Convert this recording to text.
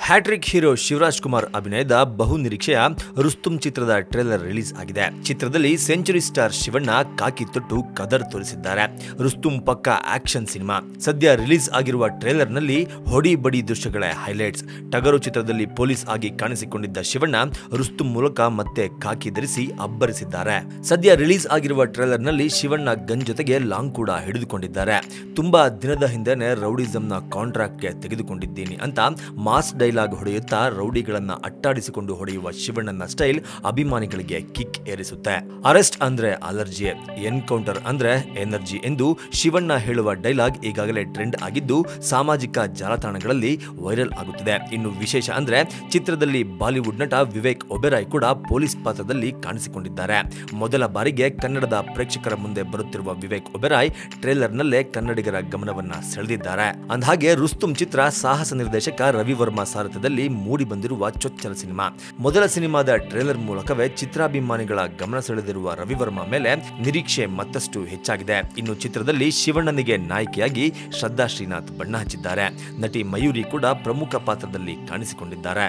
Hat trick hero Shivraj Kumar ಅಭಿನಯದ ಬಹು ನಿರೀಕ್ಷೆಯ ರುಸ್ತುಂ ಚಿತ್ರದ ಟ್ರೇಲರ್ ರಿಲೀಸ್ ಆಗಿದೆ. ಚಿತ್ರದಲ್ಲಿ ಸೆಂಚುರಿ ಸ್ಟಾರ್ ಶಿವಣ್ಣ ಕಾಕಿ ತೊಟ್ಟು ಕದರ್ ತೋರಿಸಿದ್ದಾರೆ. ರುಸ್ತುಂ ಪಕ್ಕಾ ಆಕ್ಷನ್ ಸಿನಿಮಾ. ಸದ್ಯ ರಿಲೀಸ್ ಆಗಿರುವ ಟ್ರೇಲರ್ನಲ್ಲಿ ಹೊಡಿ ಬಡಿ ದೃಶ್ಯಗಳೇ ಹೈಲೈಟ್ಸ್. ಟಗರು ಚಿತ್ರದಲ್ಲಿ ಪೊಲೀಸ್ ಆಗಿ ಕಾಣಿಸಿಕೊಂಡಿದ್ದ ಶಿವಣ್ಣ ರುಸ್ತುಂ ಮೂಲಕ ಮತ್ತೆ ಕಾಕಿ ಧರಿಸಿ ಅಬ್ಬರಿಸಿದ್ದಾರೆ. ಸದ್ಯ ರಿಲೀಸ್ ಆಗಿರುವ ಟ್ರೇಲರ್ನಲ್ಲಿ ಶಿವಣ್ಣ ಗನ್ ಜೊತೆಗೆ ಲಾಂಗ್ ಕೂಡ ಹಿಡಿದುಕೊಂಡಿದ್ದಾರೆ. ತುಂಬಾ ದಿನದ ಹಿಂದೆನೆ ರೌಡಿಸಂನ ಕಾಂಟ್ರಾಕ್ಟ್ಗೆ ತೆಗೆದುಕೊಂಡಿದ್ದೀನಿ ಅಂತ ಮಾಸ್ ಡೈಲಾಗ್ ಹೊಡೆಯುತ್ತಾ ರೌಡಿಗಳನ್ನ ಅಟ್ಟಾಡಿಸಿಕೊಂಡು ಹೊಡೆಯುವ ಶಿವಣ್ಣನ ಸ್ಟೈಲ್ ಅಭಿಮಾನಿಗಳಿಗೆ ಕಿಕ್ ಏರಿಸುತ್ತೆ. ಅರೆಸ್ಟ್ ಅಂದ್ರೆ ಅಲರ್ಜಿ, ಎನ್ಕೌಂಟರ್ ಅಂದ್ರೆ ಎನರ್ಜಿ ಎಂದು ಶಿವಣ್ಣ ಹೇಳುವ ಡೈಲಾಗ್ ಈಗಾಗಲೇ ಟ್ರೆಂಡ್ ಆಗಿದ್ದು ಸಾಮಾಜಿಕ ಜಾಲತಾಣಗಳಲ್ಲಿ ವೈರಲ್ ಆಗುತ್ತಿದೆ. ಇನ್ನು ವಿಶೇಷ ಅಂದ್ರೆ ಚಿತ್ರದಲ್ಲಿ ಬಾಲಿವುಡ್ ನಟ ವಿವೇಕ್ ಒಬೆರಾಯ್ ಕೂಡ ಪೊಲೀಸ್ ಪಾತ್ರದಲ್ಲಿ ಕಾಣಿಸಿಕೊಂಡಿದ್ದಾರೆ. ಮೊದಲ ಬಾರಿಗೆ ಕನ್ನಡದ ಪ್ರೇಕ್ಷಕರ ಮುಂದೆ ಬರುತ್ತಿರುವ ವಿವೇಕ್ ಒಬೆರಾಯ್ ಟ್ರೇಲರ್ನಲ್ಲೇ ಕನ್ನಡಿಗರ ಗಮನವನ್ನ ಸೆಳೆದಿದ್ದಾರೆ. ಅಂದಹಾಗೆ ರುಸ್ತುಂ ಚಿತ್ರ ಸಾಹಸ ನಿರ್ದೇಶಕ ರವಿವರ್ಮ ಸಾರಥ್ಯದಲ್ಲಿ ಮೂಡಿ ಬಂದಿರುವ ಚೊಚ್ಚಲ ಸಿನಿಮಾ. ಮೊದಲ ಸಿನಿಮಾದ ಟ್ರೇಲರ್ ಮೂಲಕವೇ ಚಿತ್ರಾಭಿಮಾನಿಗಳ ಗಮನ ಸೆಳೆದಿರುವ ರವಿವರ್ಮ ಮೇಲೆ ನಿರೀಕ್ಷೆ ಮತ್ತಷ್ಟು ಹೆಚ್ಚಾಗಿದೆ. ಇನ್ನು ಚಿತ್ರದಲ್ಲಿ ಶಿವಣ್ಣನಿಗೆ ನಾಯಕಿಯಾಗಿ ಶ್ರದ್ಧಾ ಶ್ರೀನಾಥ್ ಬಣ್ಣ ಹಚ್ಚಿದ್ದಾರೆ. ನಟಿ ಮಯೂರಿ ಕೂಡ ಪ್ರಮುಖ ಪಾತ್ರದಲ್ಲಿ ಕಾಣಿಸಿಕೊಂಡಿದ್ದಾರೆ.